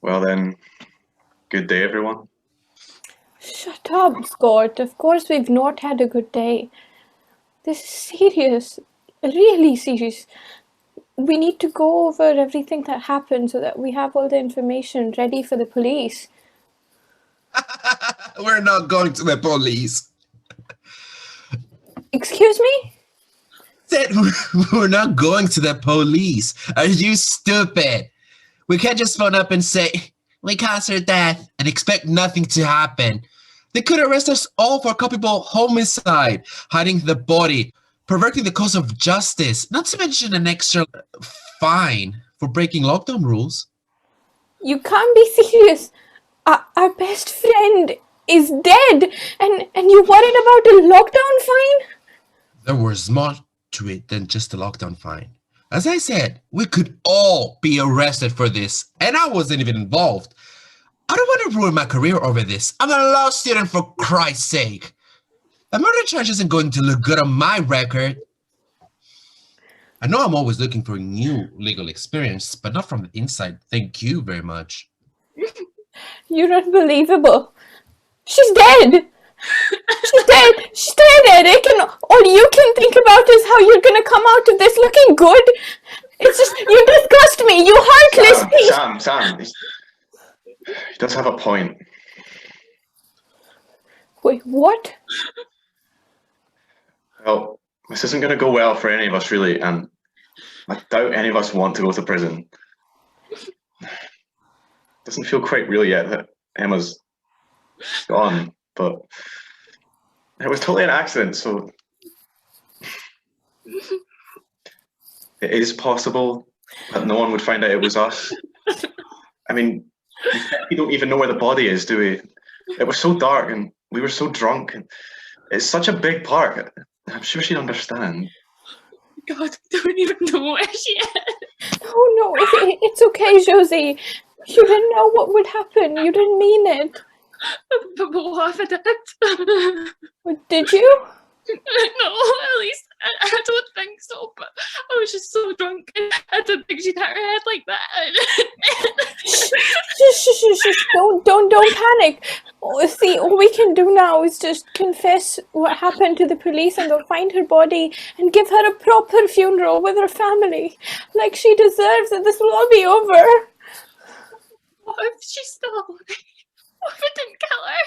Well then, good day, everyone. Shut up, Scott. Of course we've not had a good day. This is serious. Really serious. We need to go over everything that happened so that we have all the information ready for the police. We're not going to the police. Excuse me? Said we're not going to the police. Are you stupid? We can't just phone up and say, we caused her death and expect nothing to happen. They could arrest us all for culpable homicide, hiding the body, perverting the cause of justice, not to mention an extra fine for breaking lockdown rules. You can't be serious. Our best friend is dead and you're worried about a lockdown fine? There was more to it than just a lockdown fine. As I said, we could all be arrested for this, and I wasn't even involved. I don't want to ruin my career over this. I'm a law student, for Christ's sake. A murder charge isn't going to look good on my record. I know I'm always looking for new legal experience, but not from the inside. Thank you very much. You're unbelievable. She's dead. She's dead. She's dead, Eric. And all you can think about is how you're going to come out of this looking good. It's just, you disgust me. You heartless piece. Sam. He does have a point. Wait, what? Well, this isn't going to go well for any of us, really, and I doubt any of us want to go to prison. Doesn't feel quite real yet that Emma's gone, but it was totally an accident, so it is possible that no one would find out it was us. I mean, we don't even know where the body is, do we? It was so dark and we were so drunk, and it's such a big park. I'm sure she'd understand. God, I don't even know where she is. No, it's okay, Josie. You didn't know what would happen. You didn't mean it. But what if I did? Did you? No, at least I don't think so, but I was just so drunk and I didn't think she'd hit her head like that. Shh. Don't panic. See, all we can do now is just confess what happened to the police, and they'll find her body and give her a proper funeral with her family. Like she deserves, and this will all be over. What if she's still alive? What if I didn't kill her?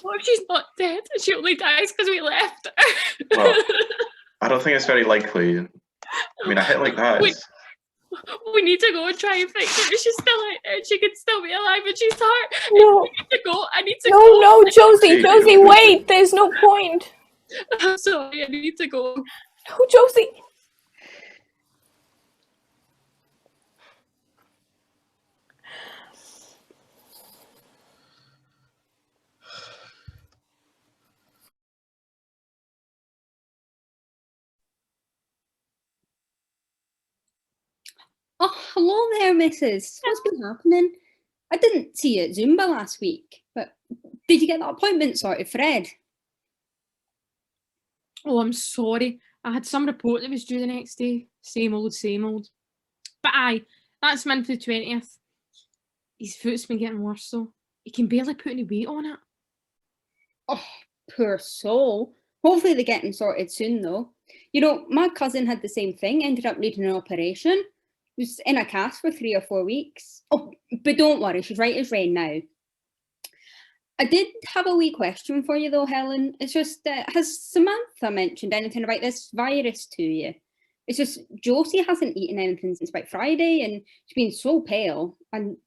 What if she's not dead and she only dies because we left her? Well, I don't think it's very likely. I mean, a hit like that is... We need to go and try and fix her. She's still out there. She could still be alive and she's hurt. No. We need to go. I need to go. No, Josie, wait. There's no point. I'm sorry, I need to go. No, Josie. Oh, hello there, missus. What's been happening? I didn't see you at Zumba last week, but did you get that appointment sorted, Fred? Oh, I'm sorry. I had some report that was due the next day. Same old. But aye, that's him in for the 20th. His foot's been getting worse though. He can barely put any weight on it. Oh, poor soul. Hopefully they're getting sorted soon, though. You know, my cousin had the same thing, ended up needing an operation. He was in a cast for 3 or 4 weeks. Oh, but don't worry, she's right as rain now. I did have a wee question for you, though, Helen. It's just, has Samantha mentioned anything about this virus to you? It's just, Josie hasn't eaten anything since about Friday, and she's been so pale. And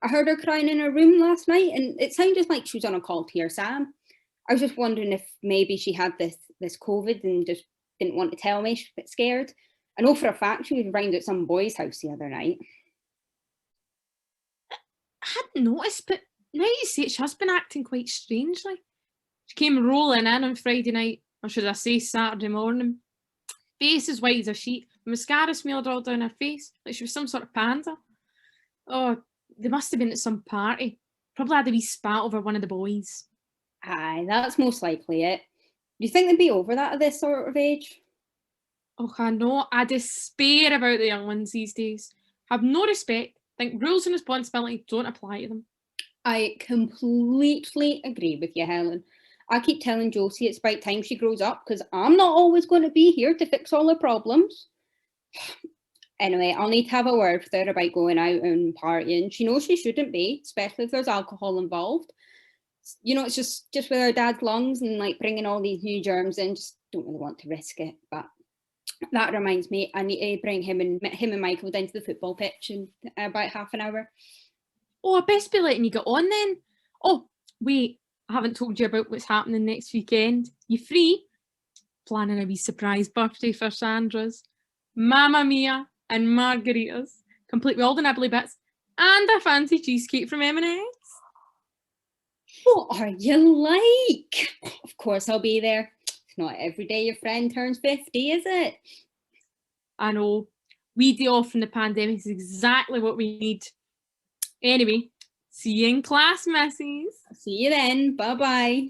I heard her crying in her room last night, and it sounded like she was on a call to your Sam. I was just wondering if maybe she had this COVID and just didn't want to tell me. She's a bit scared. I know for a fact she was round at some boy's house the other night. I hadn't noticed, but now you say it, she has been acting quite strangely. She came rolling in on Friday night, or should I say Saturday morning. Face as white as a sheet, mascara smeared all down her face, like she was some sort of panda. Oh, they must have been at some party. Probably had a wee spat over one of the boys. Aye, that's most likely it. Do you think they'd be over that at this sort of age? Oh, I know. I despair about the young ones these days. Have no respect, think rules and responsibility don't apply to them. I completely agree with you, Helen. I keep telling Josie it's about time she grows up because I'm not always going to be here to fix all her problems. Anyway, I'll need to have a word with her about going out and partying. She knows she shouldn't be, especially if there's alcohol involved. You know, it's just with her dad's lungs and like bringing all these new germs in. Just don't really want to risk it. But that reminds me, I need to bring him and Michael down to the football pitch in about half an hour. Oh, I best be letting you get on then. Oh, wait, I haven't told you about what's happening next weekend. You free? Planning a wee surprise birthday for Sandra's. Mamma mia and margaritas, complete with all the nibbly bits, and a fancy cheesecake from M&S. What are you like? Of course I'll be there. It's not every day your friend turns 50, is it? I know. We day off from the pandemic is exactly what we need. Anyway, see you in class, missies. See you then. Bye-bye.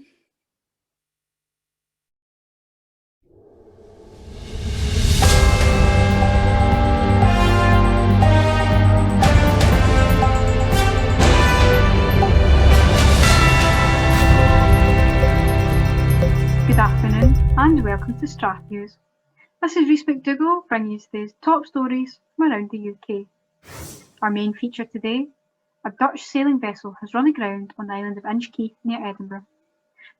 Good afternoon and welcome to Strath News. This is Reece MacDougal bringing you today's top stories from around the UK. Our main feature today, a Dutch sailing vessel has run aground on the island of Inchkeith near Edinburgh.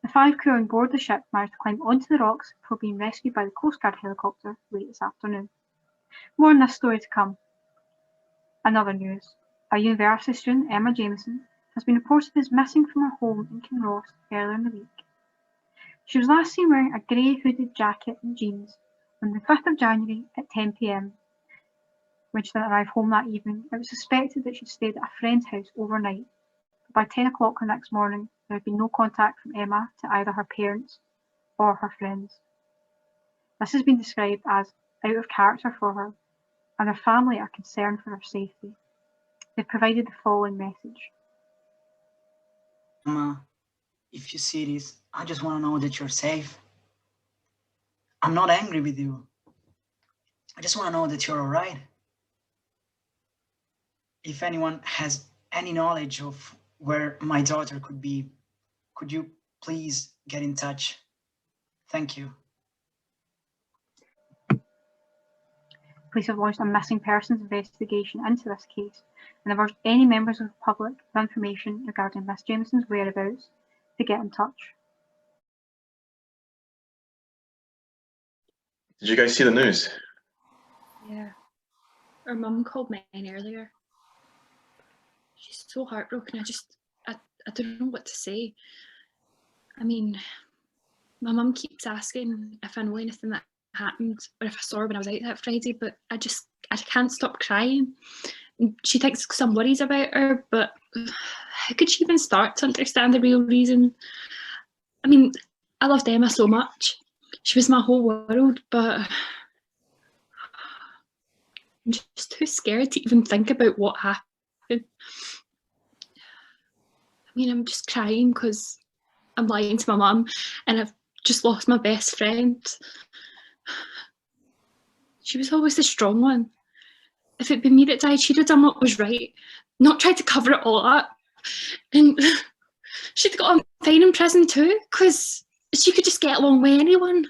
The 5 crew on board the ship managed to climb onto the rocks before being rescued by the Coast Guard helicopter late this afternoon. More on this story to come. In other news, a university student, Emma Jamieson, has been reported as missing from her home in Kinross earlier in the week. She was last seen wearing a grey hooded jacket and jeans on the 5th of January at 10 p.m. When she didn't arrive home that evening, it was suspected that she'd stayed at a friend's house overnight. But by 10 o'clock the next morning, there had been no contact from Emma to either her parents or her friends. This has been described as out of character for her, and her family are concerned for her safety. They've provided the following message. Emma, if you see this, I just want to know that you're safe. I'm not angry with you. I just want to know that you're all right. If anyone has any knowledge of where my daughter could be, could you please get in touch? Thank you. Police have launched a missing persons investigation into this case and have urged any members of the public with information regarding Miss Jamieson's whereabouts to get in touch. Did you guys see the news? Yeah. Her mum called me in earlier. She's so heartbroken. I don't know what to say. I mean, my mum keeps asking if I know anything that happened or if I saw her when I was out that Friday, but I can't stop crying. And she thinks because I'm worried about her, but how could she even start to understand the real reason? I mean, I loved Emma so much. She was my whole world, but I'm just too scared to even think about what happened. I mean, I'm just crying because I'm lying to my mum and I've just lost my best friend. She was always the strong one. If it'd been me that died, she'd have done what was right, not tried to cover it all up. And she'd got on fine in prison too, because she could just get along with anyone.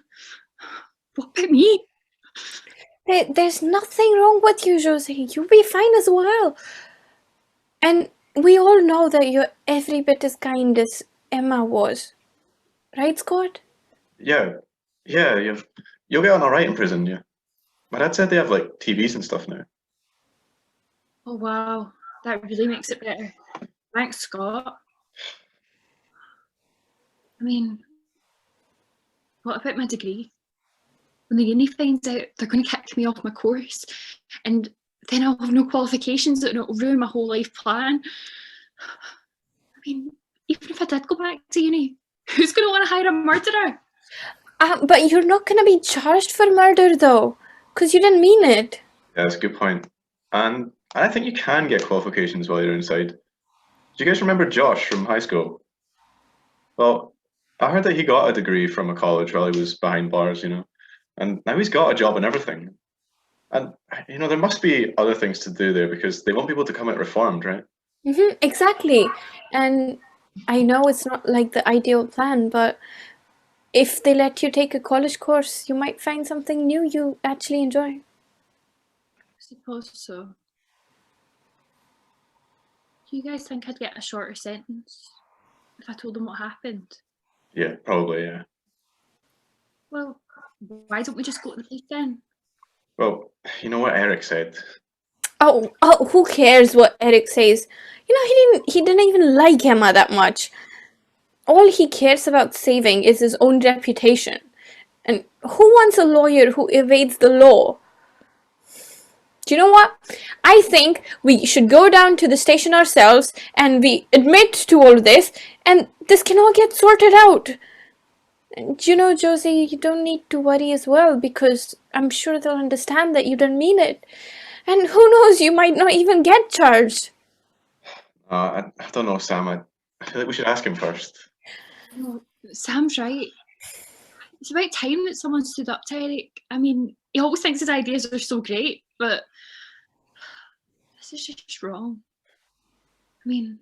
What about me? There's nothing wrong with you, Josie. You'll be fine as well. And we all know that you're every bit as kind as Emma was. Right, Scott? Yeah, you'll get on all right in prison. Yeah, my dad said they have like TVs and stuff now. Oh wow, that really makes it better. Thanks, Scott. I mean, what about my degree? When the uni finds out, they're going to kick me off my course, and then I'll have no qualifications and it'll ruin my whole life plan. I mean, even if I did go back to uni, who's going to want to hire a murderer? But you're not going to be charged for murder, though, because you didn't mean it. Yeah, that's a good point. And I think you can get qualifications while you're inside. Do you guys remember Josh from high school? Well, I heard that he got a degree from a college while he was behind bars, you know, and now he's got a job and everything. And, there must be other things to do there because they want people to come out reformed, right? Exactly. And I know it's not like the ideal plan, but if they let you take a college course, you might find something new you actually enjoy. I suppose so. Do you guys think I'd get a shorter sentence if I told them what happened? Yeah, probably, yeah. Well, why don't we just go to the police then? Well, you know what Eric said? Oh, who cares what Eric says? He didn't even like Emma that much. All he cares about saving is his own reputation. And who wants a lawyer who evades the law? Do you know what? I think we should go down to the station ourselves and we admit to all of this, and this can all get sorted out. And Josie, you don't need to worry as well, because I'm sure they'll understand that you didn't mean it. And who knows, you might not even get charged. I don't know, Sam. I feel like we should ask him first. No, Sam's right. It's about time that someone stood up to Eric. I mean, he always thinks his ideas are so great, but this is just wrong. I mean,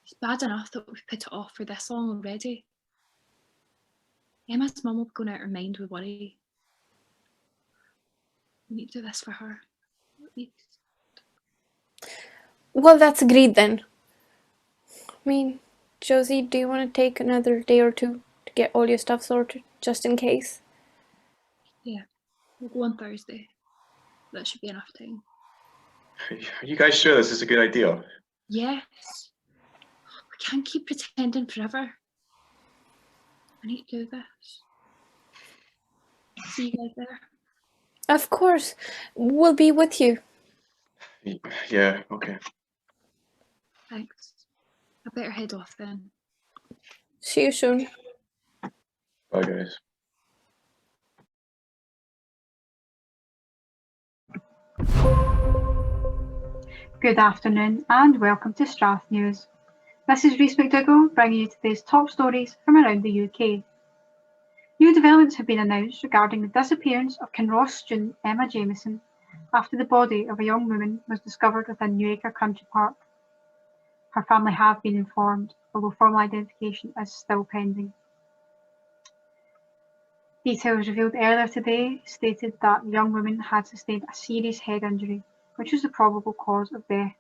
it's bad enough that we've put it off for this long already. Emma's mum will be going out her mind with worry. We need to do this for her, at least. Well, that's agreed then. I mean, Josie, do you want to take another day or two to get all your stuff sorted, just in case? Yeah, we'll go on Thursday. That should be enough time. Are you guys sure this is a good idea? Yes. We can't keep pretending forever. I need to do this. See you guys there. Of course. We'll be with you. Yeah, okay. Thanks. I better head off then. See you soon. Bye, guys. Good afternoon and welcome to Strath News. This is Reece McDougal bringing you today's top stories from around the UK. New developments have been announced regarding the disappearance of Kinross student Emma Jamieson after the body of a young woman was discovered within Newacre Country Park. Her family have been informed, although formal identification is still pending. Details revealed earlier today stated that the young woman had sustained a serious head injury, which was the probable cause of death.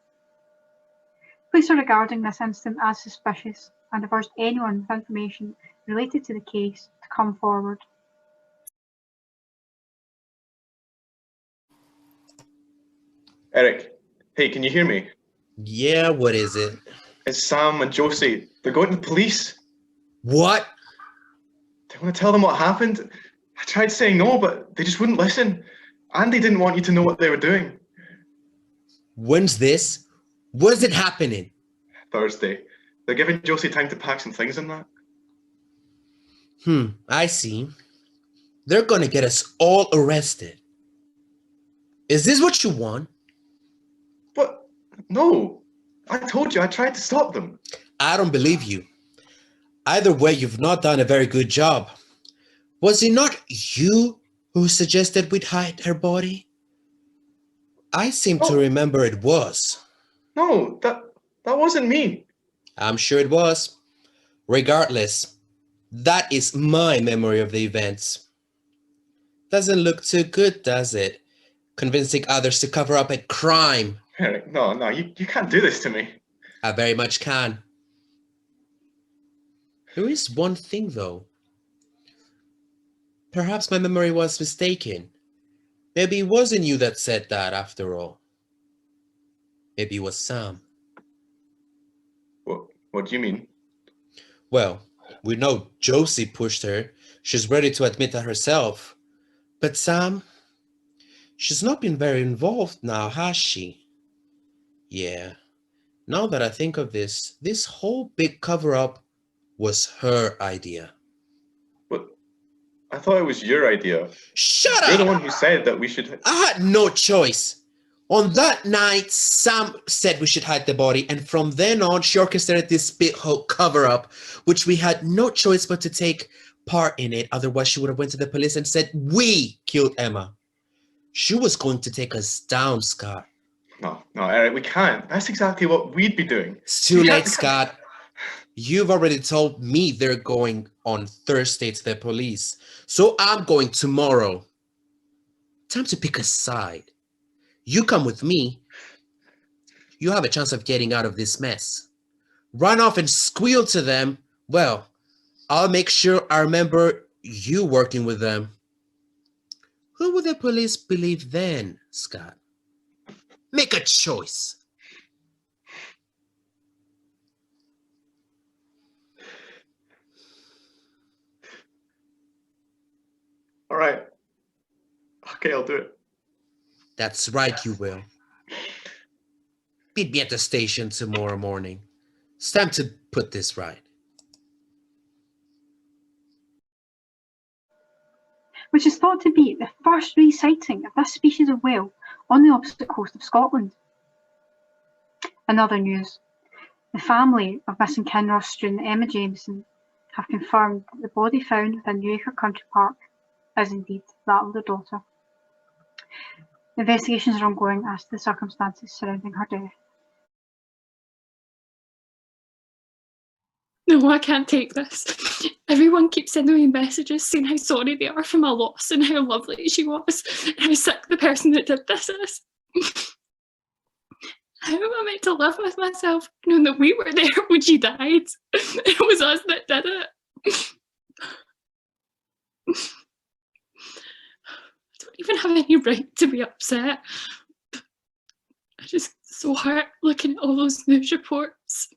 Police are regarding this incident as suspicious and have urged anyone with information related to the case to come forward. Eric, hey, can you hear me? Yeah, what is it? It's Sam and Josie. They're going to the police. What? Do you want to tell them what happened? I tried saying no, but they just wouldn't listen. And they didn't want you to know what they were doing. When's this? When's it happening? Thursday. They're giving Josie time to pack some things and that. I see. They're gonna get us all arrested. Is this what you want? But no. I told you I tried to stop them. I don't believe you. Either way, you've not done a very good job. Was it not you who suggested we'd hide her body? I seem to remember it was. No, that wasn't me. I'm sure it was. Regardless, that is my memory of the events. Doesn't look too good, does it? Convincing others to cover up a crime. Eric, no, you can't do this to me. I very much can. There is one thing, though. Perhaps my memory was mistaken. Maybe it wasn't you that said that, after all. Maybe it was Sam. What do you mean? Well, we know Josie pushed her. She's ready to admit that herself. But Sam, she's not been very involved now, has she? Yeah. Now that I think of this whole big cover-up was her idea. But I thought it was your idea. Shut up! You're the one who said that we should... I had no choice. On that night, Sam said we should hide the body, and from then on, she orchestrated this big whole cover-up, which we had no choice but to take part in it. Otherwise, she would have went to the police and said, we killed Emma. She was going to take us down, Scott. No, Eric, we can't. That's exactly what we'd be doing. It's too We can't- late, Scott. You've already told me they're going on Thursday to the police, so I'm going tomorrow. Time to pick a side. You come with me, you have a chance of getting out of this mess. Run off and squeal to them, well, I'll make sure I remember you working with them. Who will the police believe then, Scott? Make a choice. All right. Okay, I'll do it. That's right, you will. Meet me at the station tomorrow morning. It's time to put this right. Which is thought to be the first re-sighting of this species of whale on the opposite coast of Scotland. In other news, the family of missing Kinross student Emma Jamieson have confirmed that the body found within New Acre Country Park is indeed that of their daughter. Investigations are ongoing as to the circumstances surrounding her death. No, I can't take this. Everyone keeps sending me messages saying how sorry they are for my loss and how lovely she was and how sick the person that did this is. How am I meant to live with myself knowing that we were there when she died? It was us that did it. I don't even have any right to be upset. I just so hurt looking at all those news reports.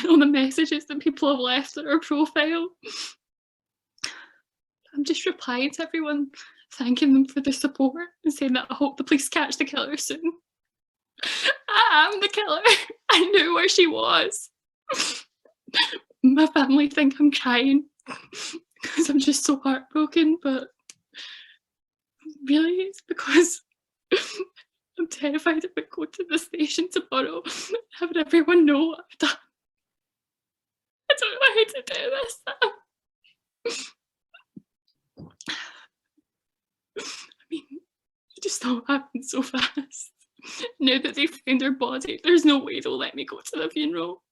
All the messages that people have left on her profile. I'm just replying to everyone, thanking them for the support and saying that I hope the police catch the killer soon. I am the killer. I knew where she was. My family think I'm crying because I'm just so heartbroken, but really it's because I'm terrified if I go to the station tomorrow and have everyone know what I've done. I don't know how to do this. I mean, it just all happened so fast. Now that they found her body, there's no way they'll let me go to the funeral.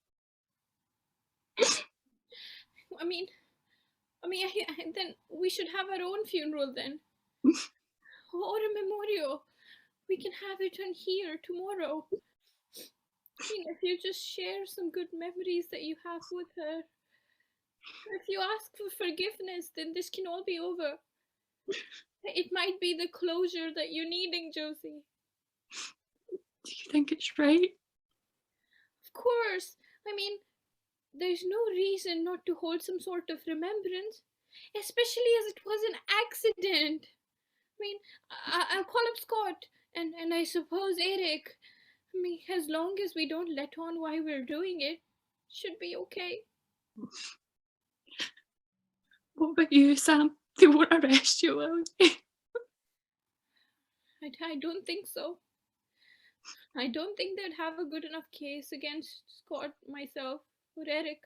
I mean, then we should have our own funeral then. Or a memorial. We can have it on here tomorrow. I mean, if you just share some good memories that you have with her. If you ask for forgiveness, then this can all be over. It might be the closure that you're needing, Josie. Do you think it's right? Of course. I mean, there's no reason not to hold some sort of remembrance, especially as it was an accident. I mean, I'll call up Scott and I suppose Eric. I mean, as long as we don't let on why we're doing it, should be okay. What about you, Sam? They won't arrest you, will they? I don't think so. I don't think they'd have a good enough case against Scott, myself, or Eric.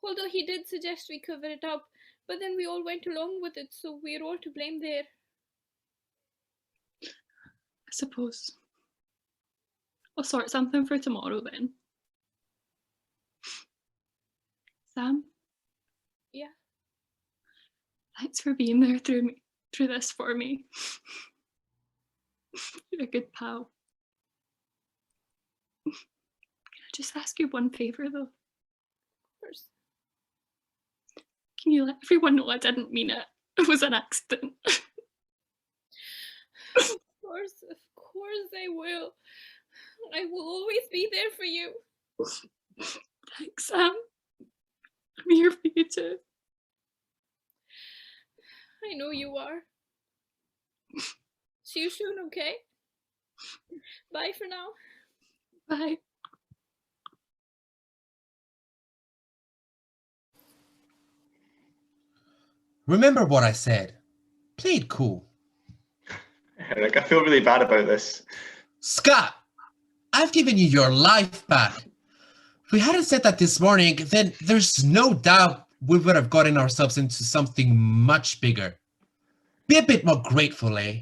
Although he did suggest we cover it up, but then we all went along with it, so we're all to blame there. I suppose. I'll sort something for tomorrow then. Sam? Yeah? Thanks for being there through this for me. You're a good pal. Can I just ask you one favour though? Of course. Can you let everyone know I didn't mean it? It was an accident. Of course I will. I will always be there for you. Thanks, Sam. I'm here for you too. I know you are. See you soon, okay? Bye for now. Bye. Remember what I said. Play it cool. Eric, I feel really bad about this. Scott, I've given you your life back. If we hadn't said that this morning, then there's no doubt we would have gotten ourselves into something much bigger. Be a bit more grateful, eh?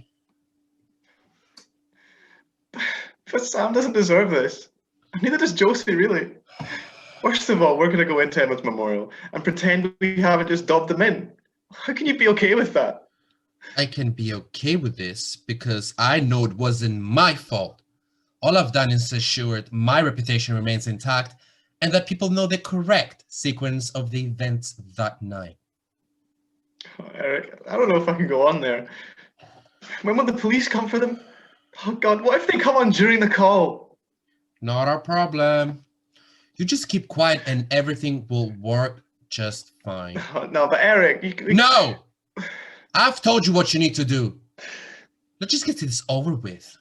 But Sam doesn't deserve this. Neither does Josie, really. First of all, we're going to go into Emma's memorial and pretend we haven't just dobbed them in. How can you be okay with that? I can be okay with this because I know it wasn't my fault. All I've done is assured my reputation remains intact and that people know the correct sequence of the events that night. Oh, Eric, I don't know if I can go on there. When will the police come for them? Oh God, what if they come on during the call? Not our problem. You just keep quiet and everything will work just fine. No, but Eric, No! I've told you what you need to do. Let's just get this over with.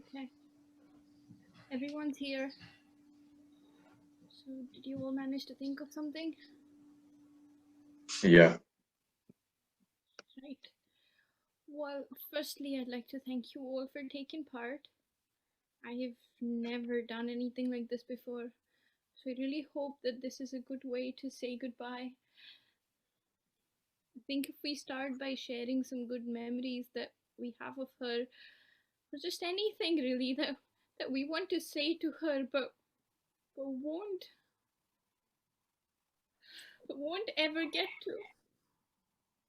Okay. Everyone's here. So, did you all manage to think of something? Yeah. Right. Well, firstly, I'd like to thank you all for taking part. I have never done anything like this before, so I really hope that this is a good way to say goodbye. I think if we start by sharing some good memories that we have of her, or just anything really that we want to say to her, but won't ever get to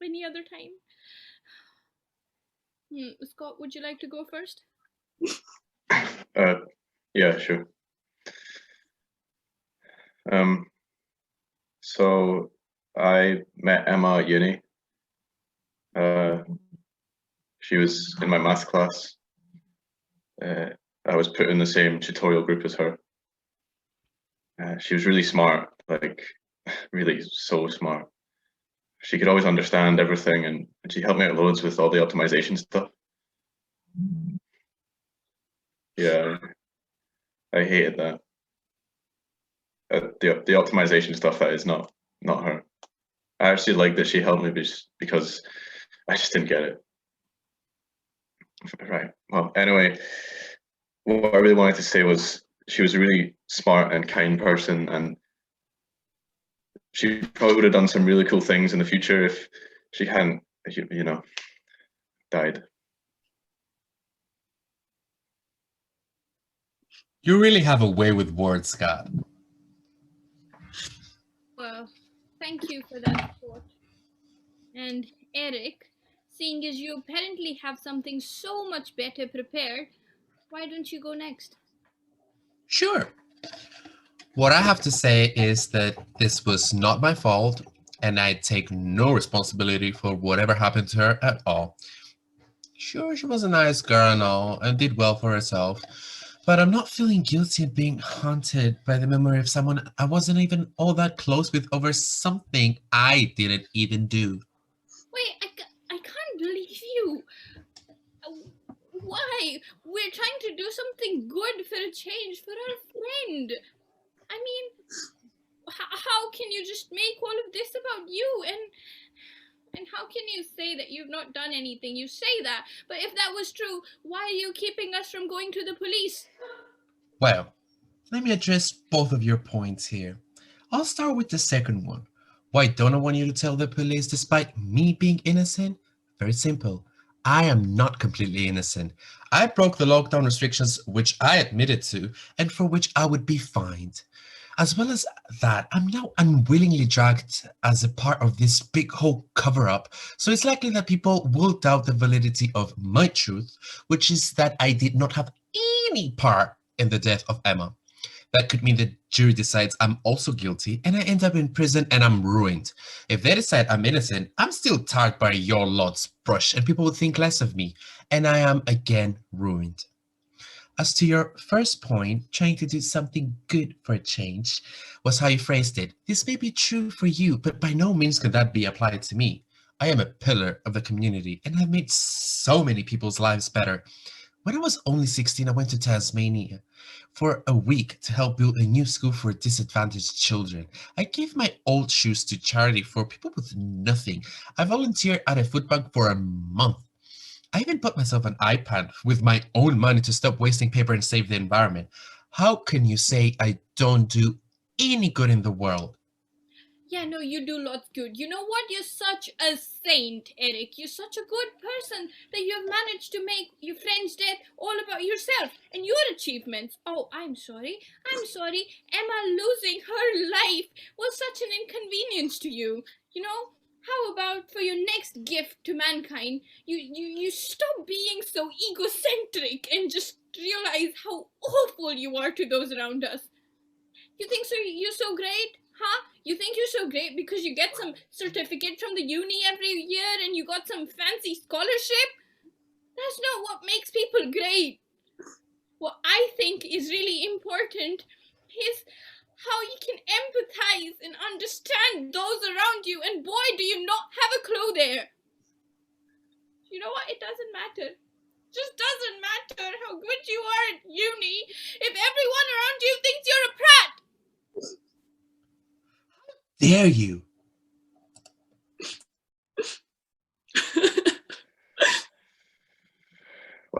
any other time. Scott, would you like to go first? Yeah, sure. So I met Emma at uni. She was in my math class. I was put in the same tutorial group as her. She was really smart, like really so smart. She could always understand everything, and she helped me out loads with all the optimization stuff. Yeah, I hated that. The optimization stuff, that is not her. I actually like that she helped me because I just didn't get it. Right. Well, anyway, what I really wanted to say was she was a really smart and kind person, and she probably would have done some really cool things in the future if she hadn't, you know, died. You really have a way with words, Scott. Well, thank you for that thought. And Eric, seeing as you apparently have something so much better prepared, why don't you go next? Sure. What I have to say is that this was not my fault, and I take no responsibility for whatever happened to her at all. Sure, she was a nice girl and all, and did well for herself, but I'm not feeling guilty of being haunted by the memory of someone I wasn't even all that close with over something I didn't even do. Wait, I can't believe you. Why? We're trying to do something good for a change for our friend. I mean, how can you just make all of this about you? And how can you say that you've not done anything? You say that, but if that was true, why are you keeping us from going to the police? Well, let me address both of your points here. I'll start with the second one. Why don't I want you to tell the police despite me being innocent? Very simple. I am not completely innocent. I broke the lockdown restrictions, which I admitted to, and for which I would be fined. As well as that, I'm now unwillingly dragged as a part of this big whole cover-up, so it's likely that people will doubt the validity of my truth, which is that I did not have any part in the death of Emma. That could mean the jury decides I'm also guilty and I end up in prison and I'm ruined. If they decide I'm innocent, I'm still tarred by your lot's brush and people will think less of me, and I am again ruined. As to your first point, trying to do something good for a change was how you phrased it. This may be true for you, but by no means can that be applied to me. I am a pillar of the community and have made so many people's lives better. When I was only 16, I went to Tasmania for a week to help build a new school for disadvantaged children. I gave my old shoes to charity for people with nothing. I volunteered at a food bank for a month. I even bought myself an iPad with my own money to stop wasting paper and save the environment. How can you say I don't do any good in the world? Yeah, no, you do lots good. You know what? You're such a saint, Eric. You're such a good person that you have managed to make your friend's death all about yourself and your achievements. Oh, I'm sorry. I'm sorry. Emma losing her life was such an inconvenience to you. You know, how about for your next gift to mankind, you stop being so egocentric and just realize how awful you are to those around us. You think so? You're so great, huh? You think you're so great because you get some certificate from the uni every year and you got some fancy scholarship? That's not what makes people great. What I think is really important is how you can empathize and understand those around you, and boy, do you not have a clue there. You know what? It doesn't matter. Just doesn't matter how good you are at uni if everyone around you thinks you're a prat. Dare you?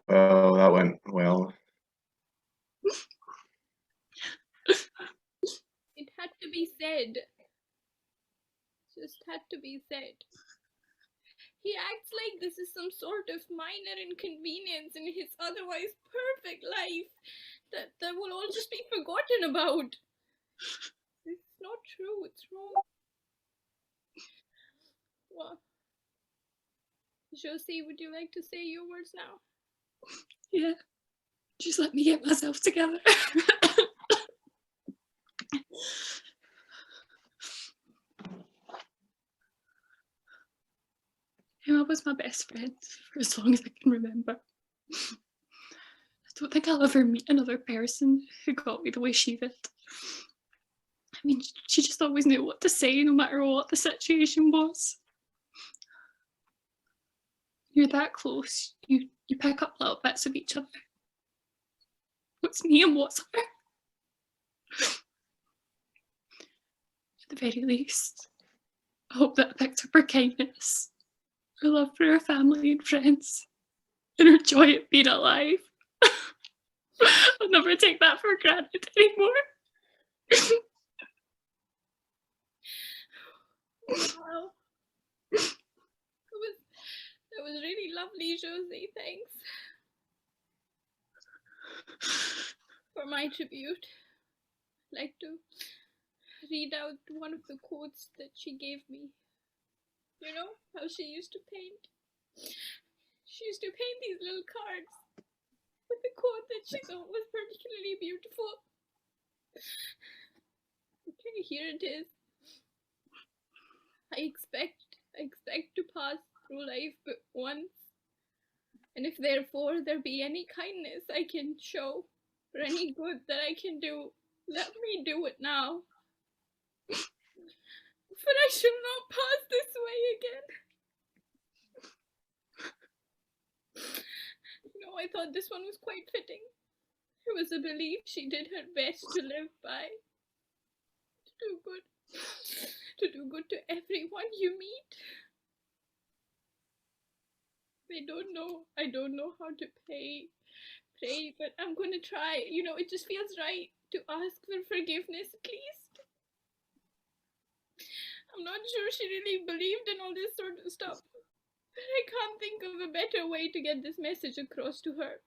Well, that went well. It had to be said. Just had to be said. He acts like this is some sort of minor inconvenience in his otherwise perfect life that will all just be forgotten about. It's not true. It's wrong. Well, Josie, would you like to say your words now? Yeah. Just let me get myself together. Emma was my best friend for as long as I can remember. I don't think I'll ever meet another person who got me the way she did. I mean, she just always knew what to say no matter what the situation was. You're that close. You pick up little bits of each other. What's me and what's her? At the very least, I hope that I picked up her kindness, her love for her family and friends, and her joy at being alive. I'll never take that for granted anymore. Wow. That was really lovely, Josie. Thanks. For my tribute, I'd like to read out one of the quotes that she gave me. You know how she used to paint? She used to paint these little cards with a quote that she thought was particularly beautiful. Okay, here it is. I expect to pass through life but once, and if therefore there be any kindness I can show, or any good that I can do, let me do it now. For I shall not pass this way again. You know, I thought this one was quite fitting. It was a belief she did her best to live by. To do good to everyone you meet. I don't know how to pray, but I'm gonna try. You know, it just feels right to ask for forgiveness at least. I'm not sure she really believed in all this sort of stuff, but I can't think of a better way to get this message across to her.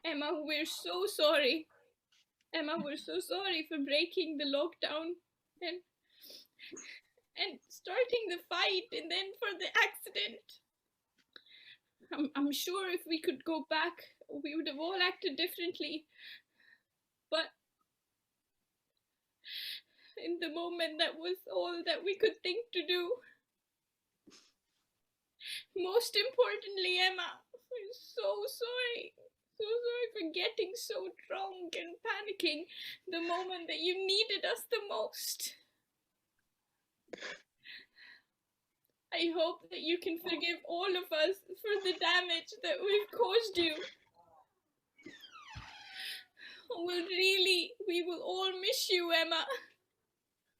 Emma, we're so sorry. Emma, we're so sorry for breaking the lockdown and starting the fight and then for the accident. I'm sure if we could go back, we would have all acted differently. But in the moment, that was all that we could think to do. Most importantly, Emma, I'm so sorry. So sorry for getting so drunk and panicking the moment that you needed us the most. I hope that you can forgive all of us for the damage that we've caused you. We will all miss you, Emma.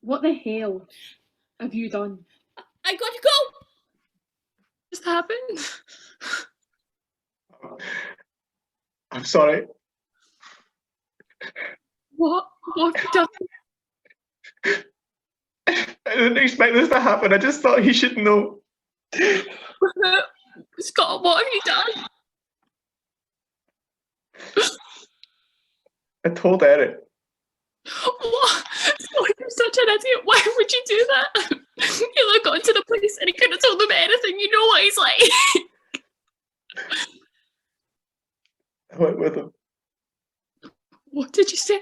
What the hell have you done? I gotta go! What just happened? I'm sorry. What? What have you done? I didn't expect this to happen. I just thought he should know. Scott, what have you done? I told Eric. What? Scott, you're such an idiot. Why would you do that? He'll have gone to the police and he could have told them anything. You know what he's like. I went with him. What did you say?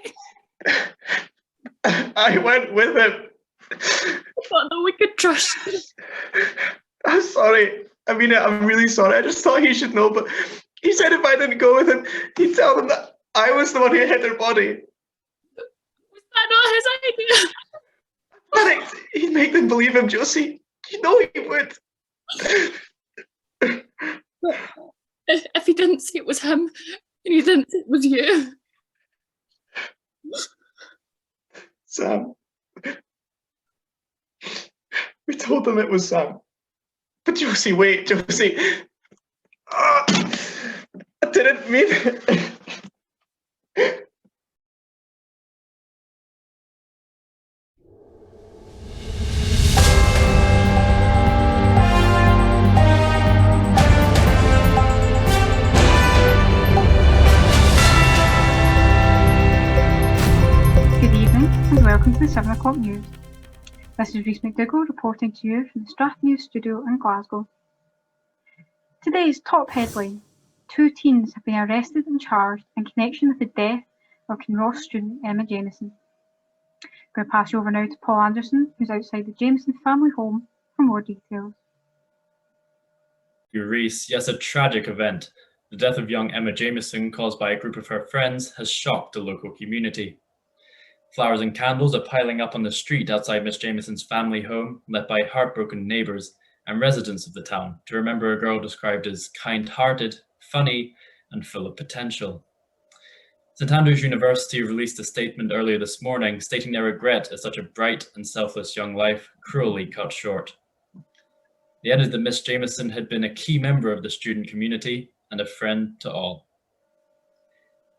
I went with him. I thought that we could trust you. I'm sorry. I mean, I'm really sorry. I just thought he should know, but he said if I didn't go with him, he'd tell them that I was the one who hit her body. Was that not his idea? But he'd make them believe him, Josie. You know he would. If he didn't say it was him, and he didn't say it was you. Sam. We told them it was Sam. But Josie, wait, Josie. I didn't mean it. Good evening and welcome to the 7 o'clock news. This is Reece McDougal reporting to you from the Strath News studio in Glasgow. Today's top headline: 2 teens have been arrested and charged in connection with the death of Kinross student Emma Jamieson. I'm going to pass you over now to Paul Anderson, who's outside the Jamieson family home, for more details. Reece, yes, a tragic event. The death of young Emma Jamieson, caused by a group of her friends, has shocked the local community. Flowers and candles are piling up on the street outside Miss Jamieson's family home, lit by heartbroken neighbours and residents of the town, to remember a girl described as kind-hearted, funny, and full of potential. St Andrews University released a statement earlier this morning stating their regret at such a bright and selfless young life cruelly cut short. They added that Miss Jamieson had been a key member of the student community and a friend to all.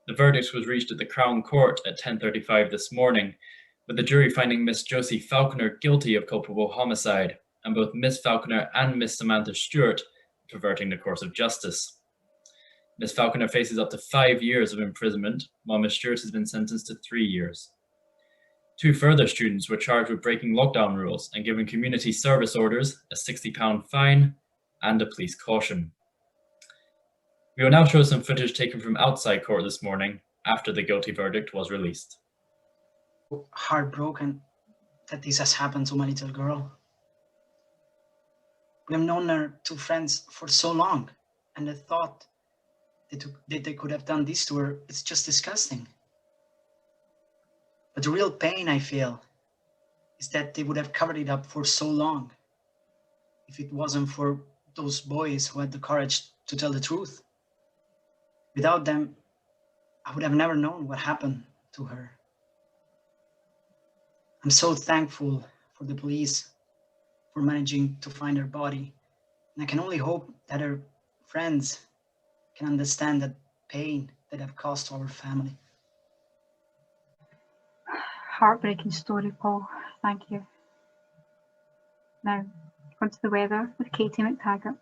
The verdict was reached at the Crown Court at 10:35 this morning, with the jury finding Miss Josie Falconer guilty of culpable homicide, and both Miss Falconer and Miss Samantha Stewart perverting the course of justice. Miss Falconer faces up to 5 years of imprisonment, while Miss Stewart has been sentenced to 3 years. 2 further students were charged with breaking lockdown rules and given community service orders, a £60 fine, and a police caution. We will now show some footage taken from outside court this morning after the guilty verdict was released. Heartbroken that this has happened to my little girl. We have known our 2 friends for so long, and the thought that they could have done this to her is just disgusting. But the real pain I feel is that they would have covered it up for so long if it wasn't for those boys who had the courage to tell the truth. Without them, I would have never known what happened to her. I'm so thankful for the police for managing to find her body, and I can only hope that her friends can understand the pain that I've caused to our family. Heartbreaking story, Paul. Thank you. Now, on to the weather with Katie McTaggart.